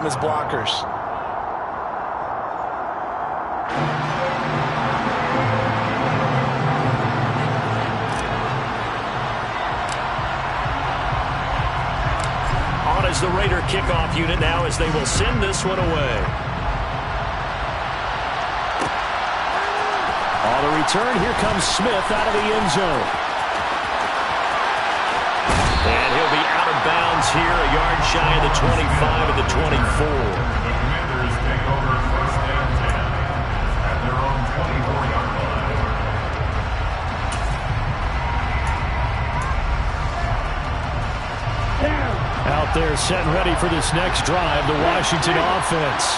his blockers. On as the Raider kickoff unit now as they will send this one away. On the return, here comes Smith out of the end zone. And he'll be out of bounds here, a yard shy of the 25 of the 24. The Commanders take over first and 10 at their own 24-yard line. Out there set and ready for this next drive, the Washington offense.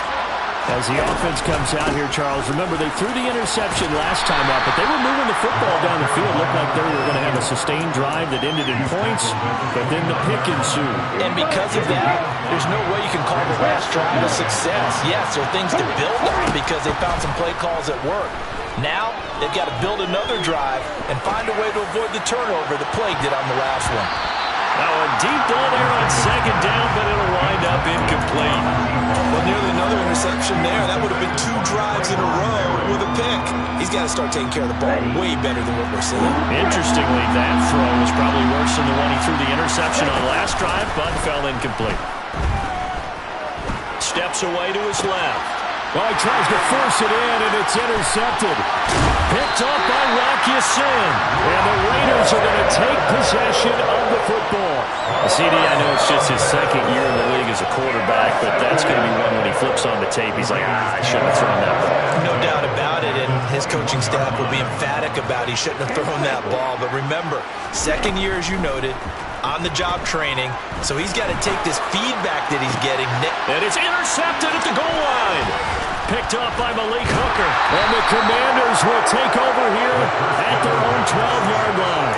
As the offense comes out here, Charles, remember they threw the interception last time out, but they were moving the football down the field. Looked like they were going to have a sustained drive that ended in points, but then the pick ensued. And because of that, there's no way you can call the last drive a success. Yes, there are things to build on because they found some play calls at work. Now, they've got to build another drive and find a way to avoid the turnover that plagued it on the last one. Now a deep ball there on second down, but it'll wind up incomplete. Well, nearly another interception there. That would have been 2 drives in a row with a pick. He's got to start taking care of the ball way better than what we're seeing. Interestingly, that throw was probably worse than the one he threw the interception on last drive, but fell incomplete. Steps away to his left. Well, he tries to force it in, and it's intercepted. Picked up by Rocky Sin. And the Raiders are going to take possession of the football. CD, I know it's just his second year in the league as a quarterback, but that's going to be one when he flips on the tape. He's like, I shouldn't have thrown that ball. No doubt about it, and his coaching staff will be emphatic about he shouldn't have thrown that ball. But remember, second year, as you noted, on-the-job training, so he's got to take this feedback that he's getting. And it's intercepted at the goal line. Picked up by Malik Hooker. And the Commanders will take over here at their own 12-yard line.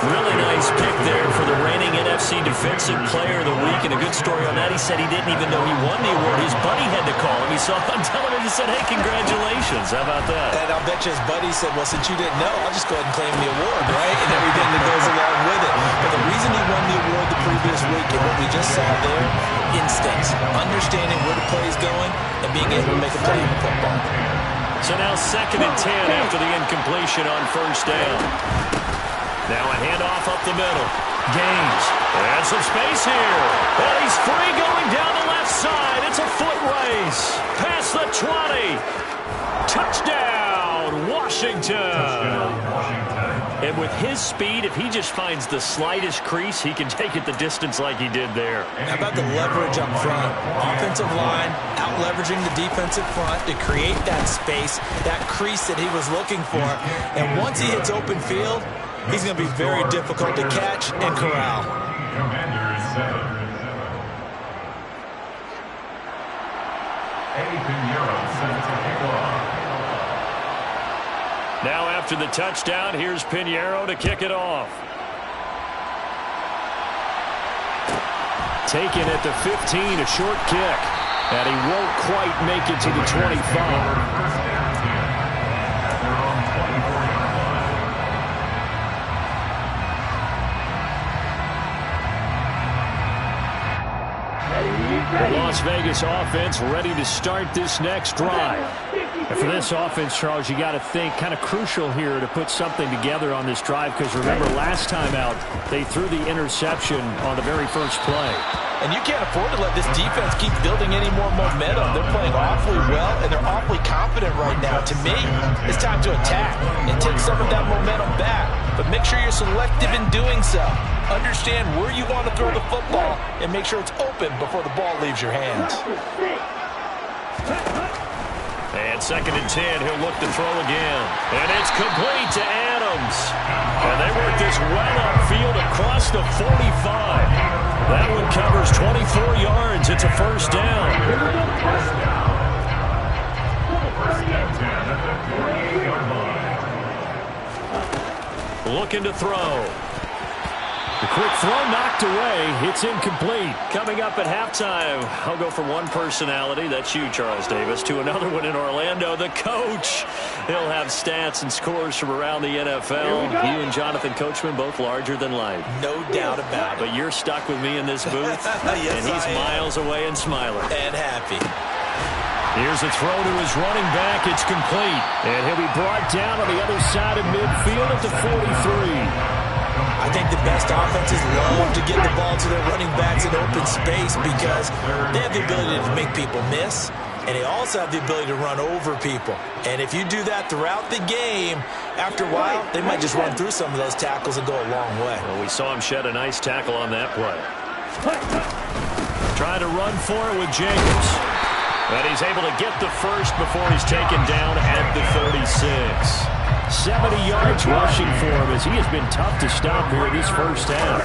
Really nice pick there for the reigning NFC Defensive Player of the Week. And a good story on that, he said he didn't even know he won the award. His buddy had to call him. He saw him on television and said, hey, congratulations. How about that? And I'll bet you his buddy said, well, since you didn't know, I'll just go ahead and claim the award, right? And everything that goes along with it. But the reason he won the award the previous week and what we just saw there, instincts, understanding where the play is going and being able to make a play in the football. So now 2nd and 10 after the incompletion on first down. Now a handoff up the middle. Gaines. And some space here. And he's free going down the left side. It's a foot race. Past the 20. Touchdown, Washington. And with his speed, if he just finds the slightest crease, he can take it the distance like he did there. How about the leverage up front? Offensive line out-leveraging the defensive front to create that space, that crease that he was looking for. And once he hits open field, he's going to be very difficult to catch and corral. Commanders 7. Set to kick off. Now after the touchdown, here's Pinheiro to kick it off. Taken at the 15, a short kick. And he won't quite make it to the 25. The Las Vegas offense ready to start this next drive. And for this offense, Charles, you got to think kind of crucial here to put something together on this drive because remember last time out they threw the interception on the very first play. And you can't afford to let this defense keep building any more momentum. They're playing awfully well, and they're awfully confident right now. To me, it's time to attack and take some of that momentum back. But make sure you're selective in doing so. Understand where you want to throw the football and make sure it's open before the ball leaves your hands. And 2nd and 10, he'll look to throw again. And it's complete to Adams. And they work this well upfield across the 45. That one covers 24 yards. It's a first down. First and 10 at the 48-yard line. Looking to throw. The quick throw knocked away. It's incomplete. Coming up at halftime, I'll go from one personality, that's you, Charles Davis, to another one in Orlando, the coach. He'll have stats and scores from around the NFL. You and Jonathan Coachman both larger than life. No doubt about it. But you're stuck with me in this booth, yes, and he's miles away and smiling. And happy. Here's a throw to his running back. It's complete. And he'll be brought down on the other side of midfield at the 43. I think the best offenses love to get the ball to their running backs in open space because they have the ability to make people miss, and they also have the ability to run over people. And if you do that throughout the game, after a while, they might just run through some of those tackles and go a long way. Well, we saw him shed a nice tackle on that play. Trying to run for it with Jacobs. But he's able to get the first before he's taken down at the 36. 70 yards rushing for him as he has been tough to stop here this first half.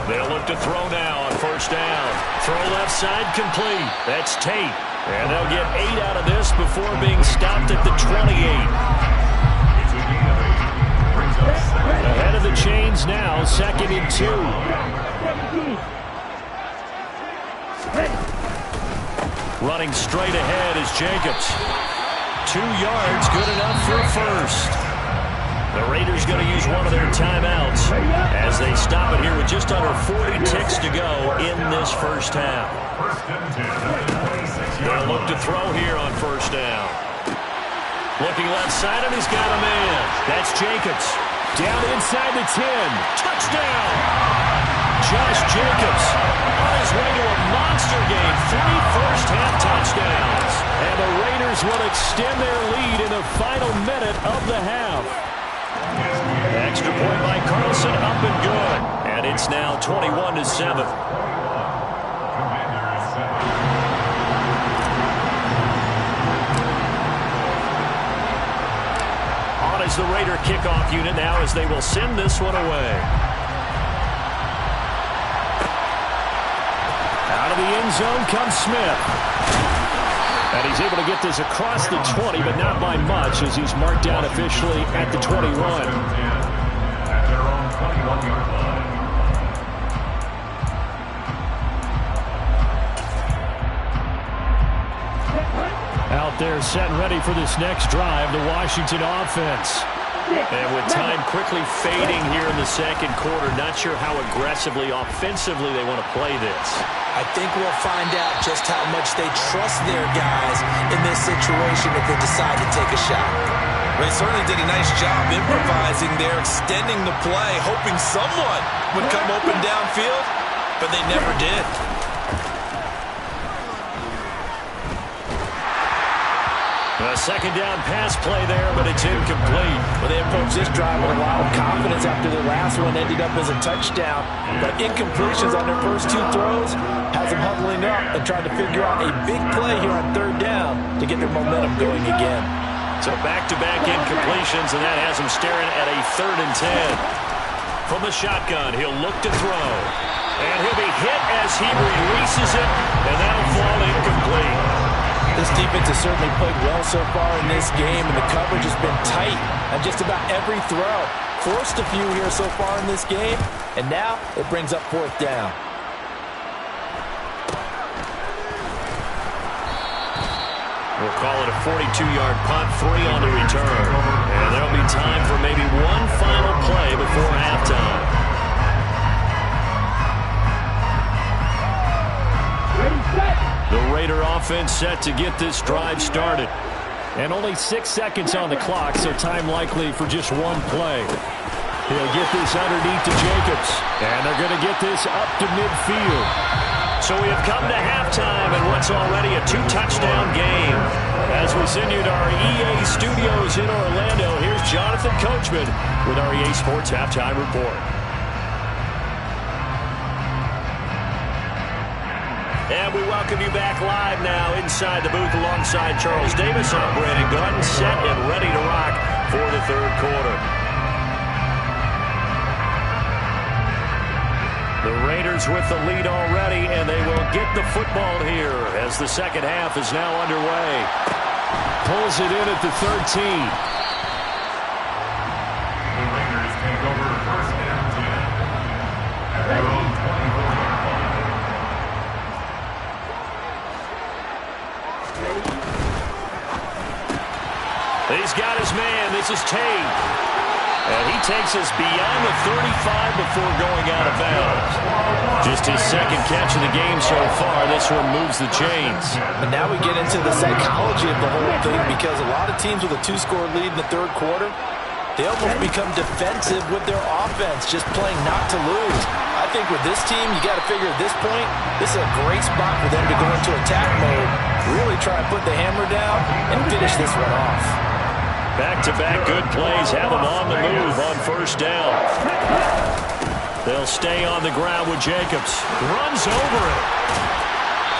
They'll look to throw now on first down. Throw left side complete. That's Tate. And they'll get 8 out of this before being stopped at the 28. Ahead of the chains now, 2nd and 2. Running straight ahead is Jacobs. 2 yards, good enough for a first. The Raiders going to use one of their timeouts as they stop it here with just under 40 ticks to go in this first half. They'll look to throw here on first down. Looking left side, and he's got a man. That's Jacobs. Down inside the 10. Touchdown! Josh Jacobs on his way to a monster game. 3 first-half touchdowns. And the Raiders will extend their lead in the final minute of the half. Extra point by Carlson, up and good. And it's now 21-7. On is the Raider kickoff unit now as they will send this one away. Out of the end zone comes Smith. And he's able to get this across the 20, but not by much as he's marked down officially at the 21. At their own 21-yard line. Out there set and ready for this next drive, the Washington offense. And with time quickly fading here in the second quarter, not sure how aggressively, offensively they want to play this. I think we'll find out just how much they trust their guys in this situation if they decide to take a shot. They certainly did a nice job improvising there, extending the play, hoping someone would come open downfield, but they never did. A second down pass play there, but it's incomplete. Well, they approached this drive with a lot of confidence after their last one ended up as a touchdown. But incompletions on their first 2 throws has them huddling up and trying to figure out a big play here on 3rd down to get their momentum going again. So back-to-back incompletions, and that has them staring at a 3rd and 10. From the shotgun, he'll look to throw. And he'll be hit as he releases it, and that'll fall incomplete. This defense has certainly played well so far in this game, and the coverage has been tight on just about every throw. Forced a few here so far in this game, and now it brings up 4th down. We'll call it a 42-yard punt, 3 on the return. And there'll be time for maybe one final play before halftime. The Raider offense set to get this drive started. And only 6 seconds on the clock, so time likely for just one play. He'll get this underneath to Jacobs. And they're going to get this up to midfield. So we have come to halftime in what's already a 2-touchdown game. As we send you to our EA studios in Orlando, here's Jonathan Coachman with our EA Sports Halftime Report. And we welcome you back live now inside the booth alongside Charles Davis. I'm Brandon Gordon, set and ready to rock for the 3rd quarter. The Raiders with the lead already, and they will get the football here as the second half is now underway. Pulls it in at the 13. The Raiders take over 1st and 10. He's got his man. This is Tate. And he takes us beyond the 35 before going out of bounds. Just his second catch of the game so far. This one moves the chains. And now we get into the psychology of the whole thing, because a lot of teams with a 2-score lead in the third quarter, they almost become defensive with their offense, just playing not to lose. I think with this team, you got to figure at this point, this is a great spot for them to go into attack mode, really try and put the hammer down and finish this one off. Back-to-back good plays have them on the move on first down. They'll stay on the ground with Jacobs. Runs over it.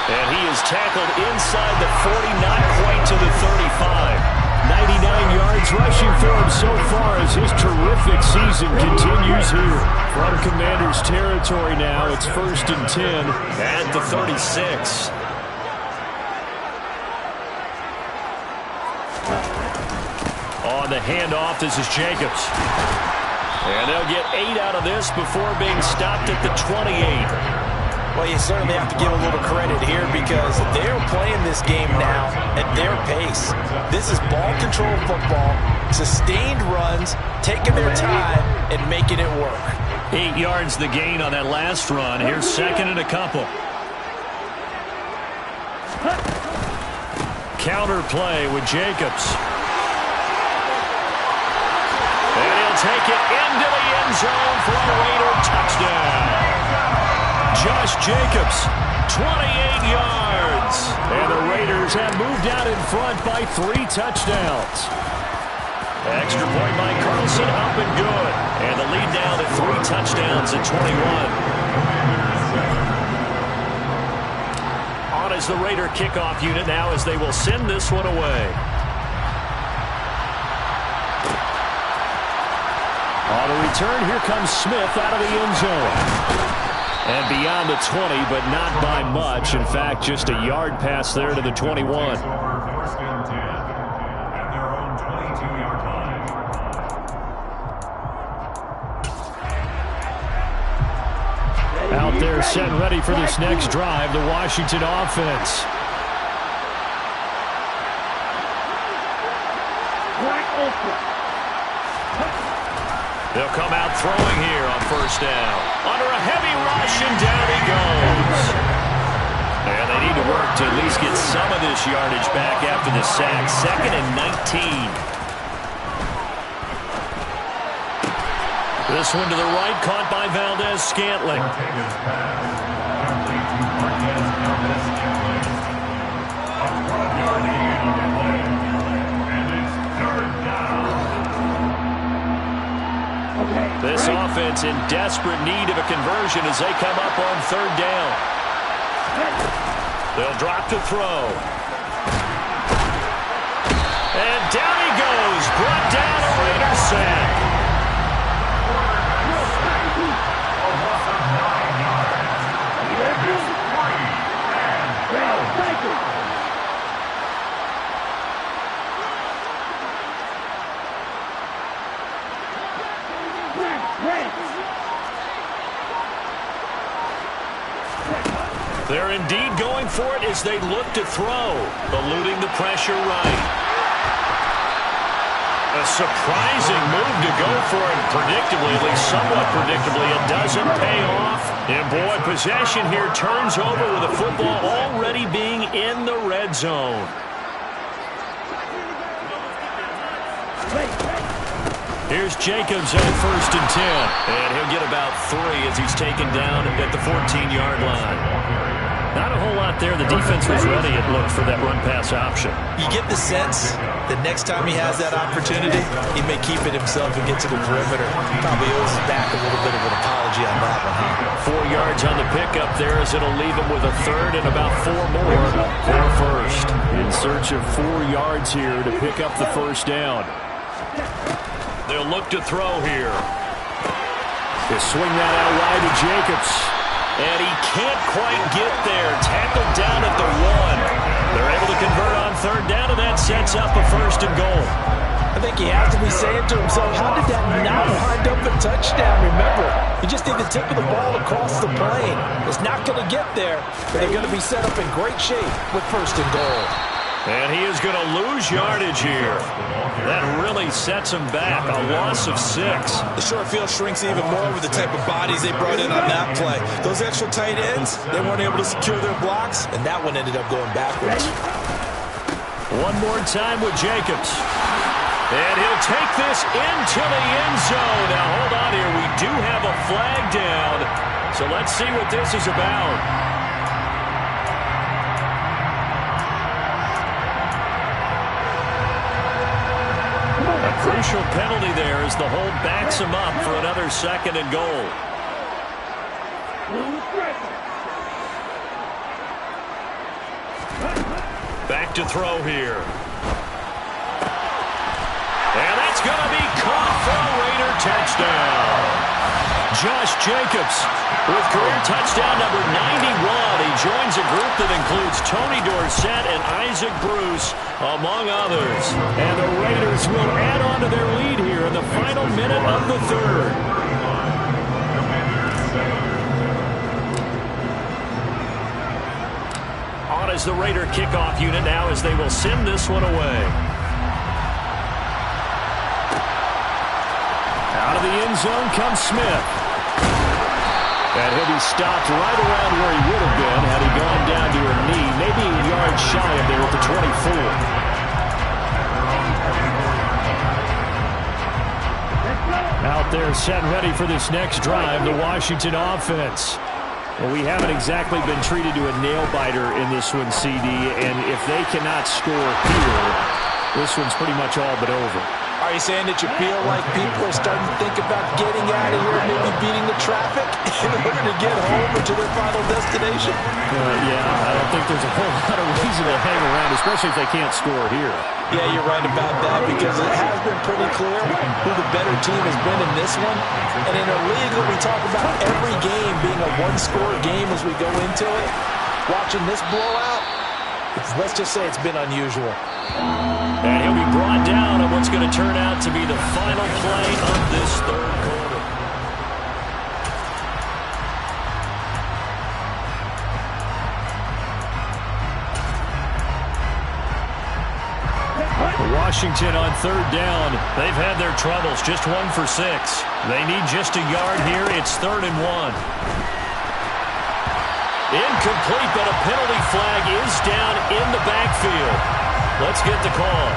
And he is tackled inside the 40, not quite to the 35. 99 yards rushing for him so far as his terrific season continues here. From Commander's territory now, it's 1st and 10 at the 36. On the handoff, this is Jacobs. And they'll get 8 out of this before being stopped at the 28. Well, you certainly have to give a little credit here, because they're playing this game now at their pace. This is ball control football, sustained runs, taking their time and making it work. 8 yards the gain on that last run. Here's 2nd and a couple. Counter play with Jacobs. And he'll take it into the end zone for a Raider touchdown. Josh Jacobs, 28 yards. And the Raiders have moved out in front by 3 touchdowns. Extra point by Carlson, up and good. And the lead down to 3 touchdowns at 21. On is the Raider kickoff unit now, as they will send this one away. On a return, here comes Smith out of the end zone. And beyond the 20, but not by much. In fact, just a yard pass there to the 21. First and 10 at their own 22-yard line. Out there set and ready for this next drive, the Washington offense. They'll come out throwing here on first down. Under a heavy rush, and down he goes. And they need to work to at least get some of this yardage back after the sack. 2nd and 19. This one to the right, caught by Valdez-Scantling. This offense in desperate need of a conversion as they come up on 3rd down. They'll drop to throw. And down he goes. Brought down a Raider sack. They're indeed going for it as they look to throw, eluding the pressure right. A surprising move to go for it, predictably, at least somewhat predictably. It doesn't pay off. And boy, possession here turns over with the football already being in the red zone. Here's Jacobs on 1st and 10. And he'll get about 3 as he's taken down at the 14-yard line. Not a whole lot there. The defense was ready, it looked, for that run-pass option. You get the sense that next time he has that opportunity, he may keep it himself and get to the perimeter. Probably owes back a little bit of an apology on that one, huh? 4 yards on the pickup there, as it'll leave him with a 3rd and about 4 more for a first. In search of 4 yards here to pick up the first down. They'll look to throw here. They swing that out wide to Jacobs. And he can't quite get there. Tackled down at the 1. They're able to convert on 3rd down, and that sets up a 1st and goal. I think he has to be saying to himself, how did that not wind up a touchdown? Remember, he just did the tip of the ball across the plane. It's not going to get there, but they're going to be set up in great shape with 1st and goal. And he is going to lose yardage here. That really sets him back. A loss of 6. The short field shrinks even more with the type of bodies they brought in on that play. Those extra tight ends, they weren't able to secure their blocks, and that one ended up going backwards. One more time with Jacobs. And he'll take this into the end zone. Now, hold on here. We do have a flag down. So let's see what this is about. Crucial penalty there as the hold backs him up for another 2nd and goal. Back to throw here. And that's going to be caught for a Raider touchdown. Josh Jacobs with career touchdown number 91. He joins a group that includes Tony Dorsett and Isaac Bruce, among others. And the Raiders will add on to their lead here in the final minute of the 3rd. On as the Raider kickoff unit now as they will send this one away. Out of the end zone comes Smith. And he'll be stopped right around where he would have been had he gone down to a knee, maybe a yard shy of there at the 24. Out there set and ready for this next drive, the Washington offense. Well, we haven't exactly been treated to a nail-biter in this one, CD, and if they cannot score here, this one's pretty much all but over. Are you saying that you feel like people are starting to think about getting out of here, maybe beating the traffic in order to get home or to their final destination? Yeah, I don't think there's a whole lot of reason to hang around, especially if they can't score here. Yeah, you're right about that because it has been pretty clear who the better team has been in this one. And in a league that we talk about every game being a one-score game as we go into it, watching this blowout, let's just say it's been unusual. And he'll be brought down on what's going to turn out to be the final play of this 3rd quarter. Washington on 3rd down. They've had their troubles, just 1 for 6. They need just a yard here. It's 3rd and 1. Incomplete, but a penalty flag is down in the backfield. Let's get the call.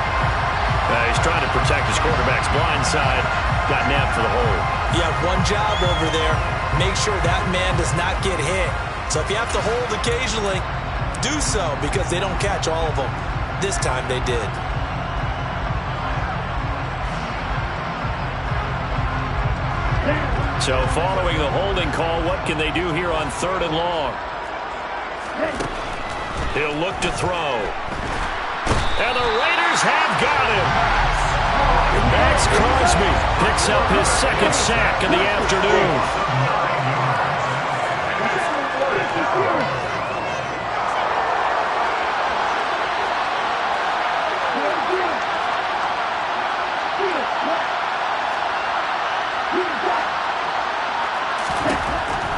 He's trying to protect his quarterback's blind side. Got nabbed for the hold. You have one job over there. Make sure that man does not get hit. So if you have to hold occasionally, do so because they don't catch all of them. This time they did. So following the holding call, what can they do here on 3rd and long? He'll look to throw. And the Raiders have got him. Max Crosby picks up his 2nd sack in the afternoon.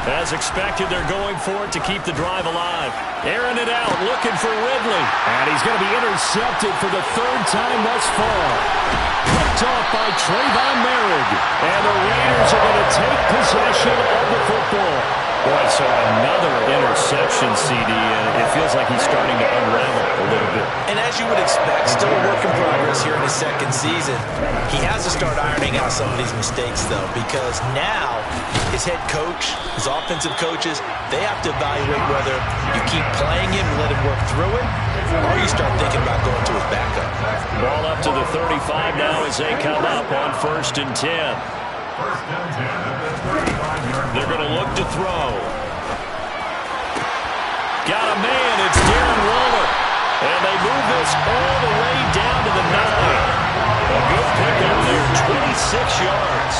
As expected, they're going for it to keep the drive alive. Airing it out, looking for Ridley. And he's going to be intercepted for the 3rd time thus far. Picked off by Trayvon Merrick. And the Raiders are going to take possession of the football. Boy, so another interception, CD, and it feels like he's starting to unravel a little bit. And as you would expect, still a work in progress here in his 2nd season. He has to start ironing out some of these mistakes, though, because now his head coach, his offensive coaches, they have to evaluate whether you keep playing him and let him work through it, or you start thinking about going to his backup. Ball up to the 35 now as they come up on 1st and 10. They're going to look to throw. Got a man. It's Darren Waller. And they move this all the way down to the 9. A good pickup there, 26 yards.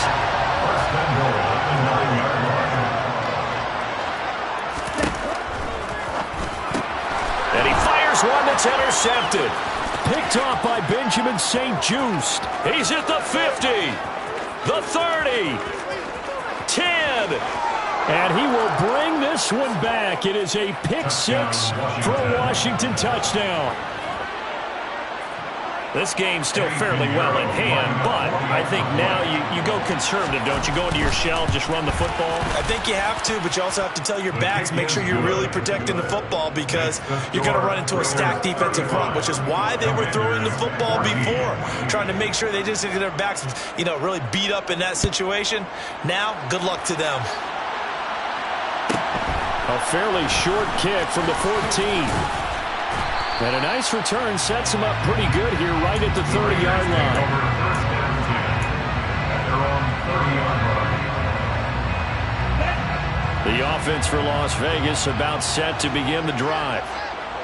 And he fires one that's intercepted. Picked off by Benjamin St-Juste. He's at the 50, the 30, 10. And he will bring this one back. It is a pick 6 for a Washington touchdown. This game's still fairly well in hand, but I think now you go conservative, don't you? Go into your shell, just run the football? I think you have to, but you also have to tell your backs, make sure you're really protecting the football because you're going to run into a stacked defensive front, which is why they were throwing the football before, trying to make sure they just get their backs, really beat up in that situation. Now, good luck to them. A fairly short kick from the 14. And a nice return sets him up pretty good here right at the 30-yard line. The offense for Las Vegas about set to begin the drive.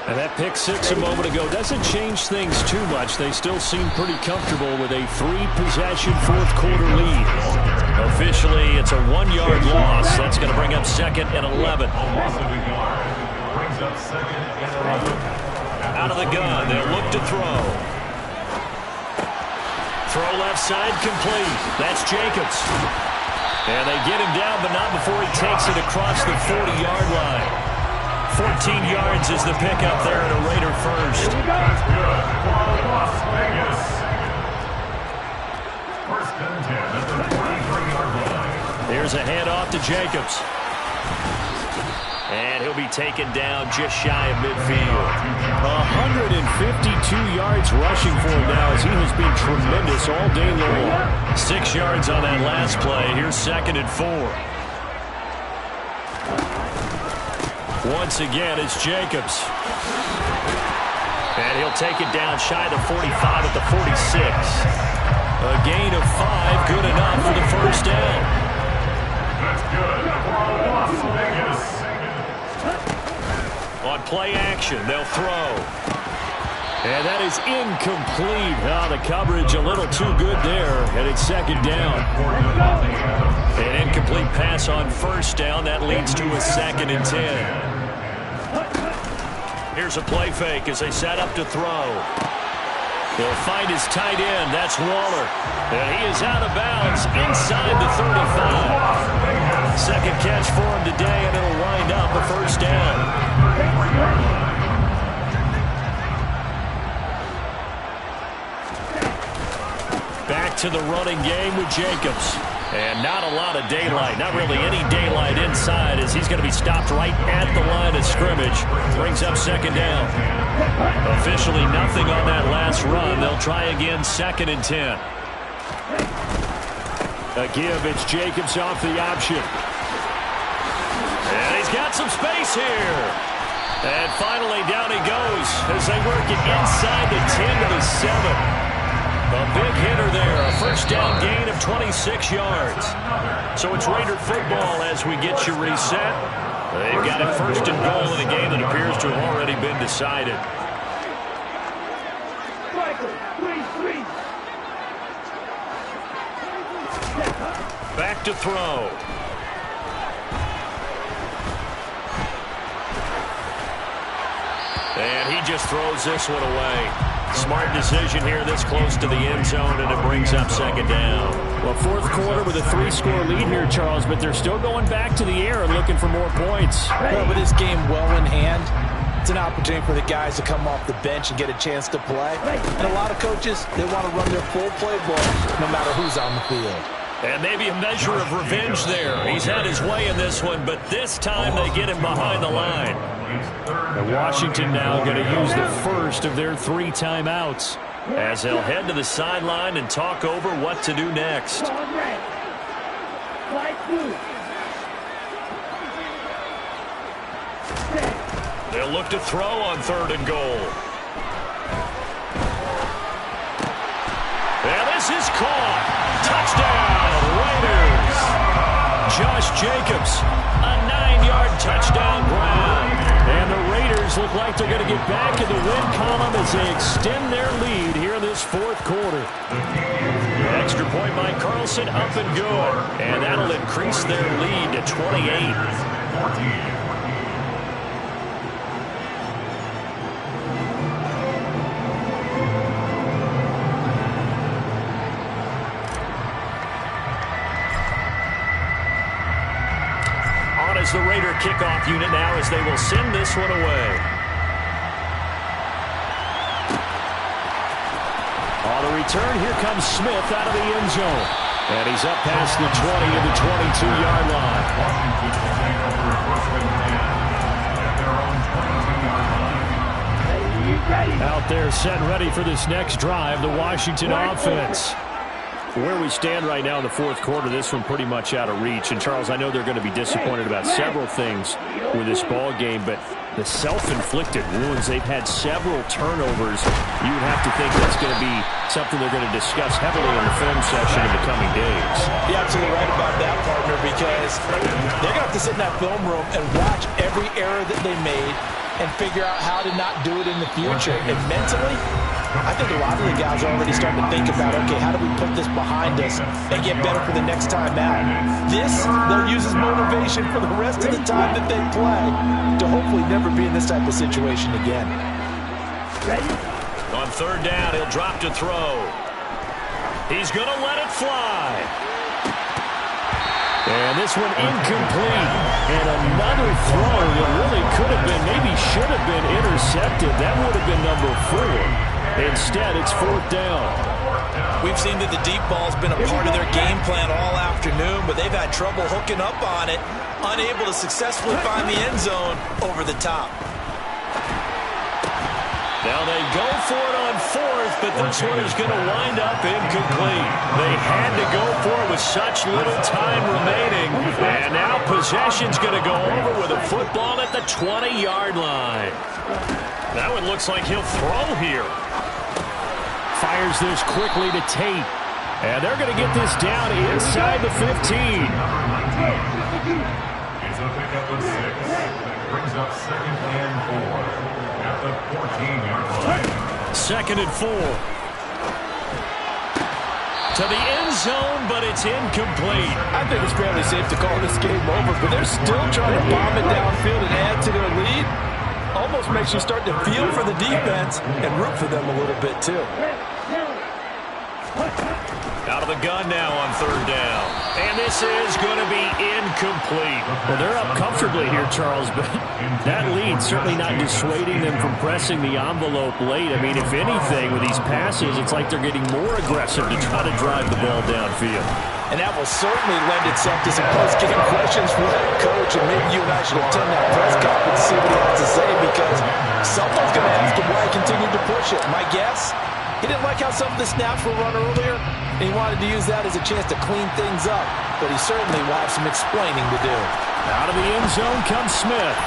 And that pick six a moment ago doesn't change things too much. They still seem pretty comfortable with a 3-possession fourth-quarter lead. Officially, it's a 1-yard loss. That's going to bring up 2nd and 11. Brings up 2nd and 11. Out of the gun, they'll look to throw. Throw left side complete. That's Jacobs. And they get him down, but not before he takes it across the 40-yard line. 14 yards is the pickup there at a Raider first. That's good for Las Vegas. 1st and 10 at the 43-yard line. Here's a handoff to Jacobs. And he'll be taken down just shy of midfield. 152 yards rushing for him now as he has been tremendous all day long. 6 yards on that last play. Here's 2nd and 4. Once again, it's Jacobs. And he'll take it down shy of the 45 at the 46. A gain of 5, good enough for the first down. That's good for Las Vegas. On play action, they'll throw. And that is incomplete. The coverage a little too good there, and it's 2nd down. An incomplete pass on 1st down. That leads to a 2nd and 10. Here's a play fake as they set up to throw. He'll find his tight end. That's Waller. And he is out of bounds inside the 35. 2nd catch for him today, and it'll wind up a 1st down. Back to the running game with Jacobs. And not a lot of daylight, not really any daylight inside as he's going to be stopped right at the line of scrimmage. Brings up 2nd down. Officially nothing on that last run. They'll try again 2nd and 10. A give, it's Jacobs off the option. And he's got some space here. And finally down he goes as they work it inside the 10 to the 7. A big hitter there, a 1st down gain of 26 yards. So it's Raider football as we get you reset. They've got it 1st and goal in a game that appears to have already been decided. Back to throw. And he just throws this one away. Smart decision here this close to the end zone, and it brings up 2nd down. Well, 4th quarter with a 3-score lead here, Charles, but they're still going back to the air and looking for more points. Well, with this game well in hand, it's an opportunity for the guys to come off the bench and get a chance to play. And a lot of coaches, they want to run their full playbook no matter who's on the field. And maybe a measure of revenge there. He's had his way in this one, but this time they get him behind the line. And Washington now going to use the first of their 3 timeouts as they'll head to the sideline and talk over what to do next. They'll look to throw on 3rd and goal. And this is caught. Touchdown, Raiders. Josh Jacobs, a 9-yard touchdown grab. And the Raiders look like they're going to get back in the win column as they extend their lead here in this 4th quarter. Extra point by Carlson, up and good. And that'll increase their lead to 28. As the Raider kickoff unit now as they will send this one away. return. Here comes Smith out of the end zone. And he's up past the 20 to the 22-yard line. Washington will take over first and 10 at their own 22-yard line. Out there set ready for this next drive, the Washington offense. Where we stand right now in the fourth quarter, this one pretty much out of reach. And, Charles, I know they're going to be disappointed about several things with this ball game, but the self-inflicted wounds, they've had several turnovers. You would have to think that's going to be something they're going to discuss heavily in the film session in the coming days. You're absolutely right about that, partner, because they're going to have to sit in that film room and watch every error that they made and figure out how to not do it in the future. And mentally, I think a lot of the guys are already starting to think about, okay, how do we put this behind us and get better for the next time out? This, they'll use as motivation for the rest of the time that they play to hopefully never be in this type of situation again. On third down, he'll drop to throw. He's going to let it fly. And this one incomplete. And another throw that really could have been, maybe should have been intercepted. That would have been number 4. Instead, it's fourth down. We've seen that the deep ball's been a part of their game plan all afternoon, but they've had trouble hooking up on it, unable to successfully find the end zone over the top. Now they go for it on fourth, but this one is going to wind up incomplete. They had to go for it with such little time remaining, and now possession's going to go over with a football at the 20-yard line. That one looks like he'll throw here. Fires this quickly to Tate. And they're going to get this down inside the 15. It's a pickup of 6. That brings up second and 4 at the 14-yard line. Second and 4. To the end zone, but it's incomplete. I think it's fairly safe to call this game over, but they're still trying to bomb it downfield and add to their lead. Almost makes you start to feel for the defense and root for them a little bit, too. Out of the gun now on third down. And this is going to be incomplete. Well, they're up comfortably here, Charles, but that lead certainly not dissuading them from pressing the envelope late. I mean, if anything, with these passes, it's like they're getting more aggressive to try to drive the ball downfield. And that will certainly lend itself to some post-game questions for that coach, and maybe you and I should attend that press conference to see what he has to say, because someone's going to ask him why he continued to push it. My guess, he didn't like how some of the snaps were run earlier, and he wanted to use that as a chance to clean things up, but he certainly will have some explaining to do. Out of the end zone comes Smith.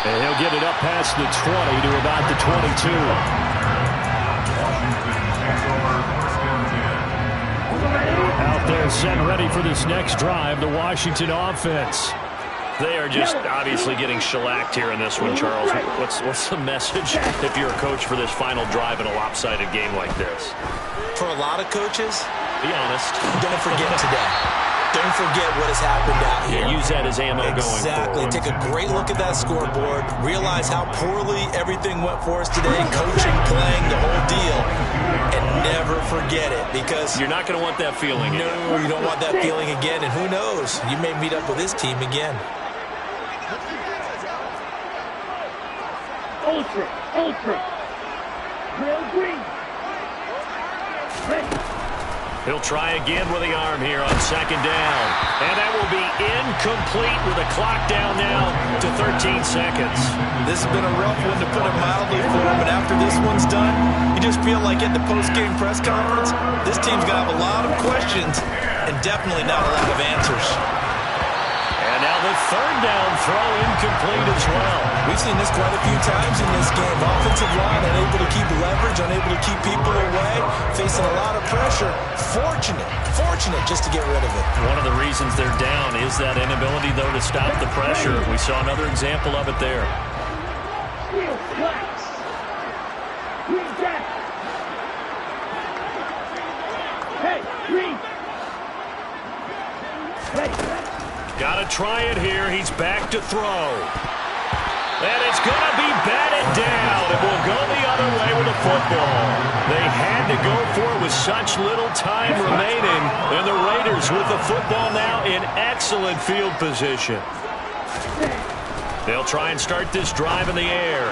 And he'll get it up past the 20 to about the 22. Out there set ready for this next drive, the Washington offense. They are just obviously getting shellacked here in this one, Charles. What's the message if you're a coach for this final drive in a lopsided game like this? For a lot of coaches, be honest, don't forget today. Don't forget what has happened out here. Yeah, use that as ammo going forward. Exactly. Take a great look at that scoreboard. Realize how poorly everything went for us today. Coaching, playing, the whole deal. And never forget it, because you're not going to want that feeling again. No, you don't want that feeling again. And who knows? You may meet up with this team again. Ultra. Real green. Ready. He'll try again with the arm here on second down. And that will be incomplete with the clock down now to 13 seconds. This has been a rough one, to put it mildly, for him. But after this one's done, you just feel like at the post-game press conference, this team's going to have a lot of questions and definitely not a lot of answers. And now the third down throw incomplete as well. We've seen this quite a few times in this game. Offensive line unable to keep leverage, unable to keep people away, facing a lot of pressure. Fortunate just to get rid of it. One of the reasons they're down is that inability, though, to stop the pressure. We saw another example of it there. Steel flags. Green jack. Hey, green. Hey. Got to try it here. He's back to throw. And it's going to be batted down. It will go the other way with the football. They had to go for it with such little time remaining. And the Raiders with the football now in excellent field position. They'll try and start this drive in the air.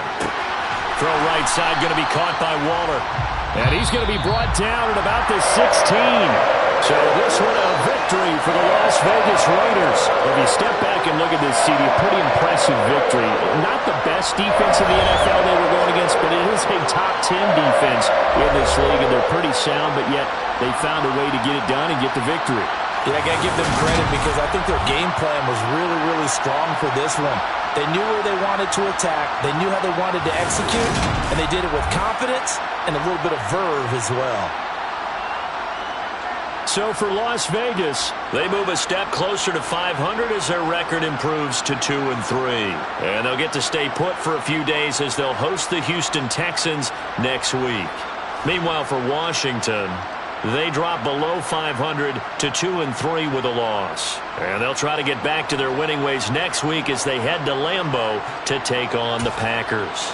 Throw right side going to be caught by Waller. And he's going to be brought down at about the 16. So this one a victory for the Las Vegas Raiders. If you step back and look at this, CD, a pretty impressive victory. Not the best defense in the NFL they were going against, but it is a top 10 defense in this league, and they're pretty sound, but yet they found a way to get it done and get the victory. Yeah, I got to give them credit because I think their game plan was really, really strong for this one. They knew where they wanted to attack. They knew how they wanted to execute, and they did it with confidence and a little bit of verve as well. So for Las Vegas, they move a step closer to 500 as their record improves to 2-3. And they'll get to stay put for a few days as they'll host the Houston Texans next week. Meanwhile, for Washington, they drop below 500 to 2-3 with a loss. And they'll try to get back to their winning ways next week as they head to Lambeau to take on the Packers.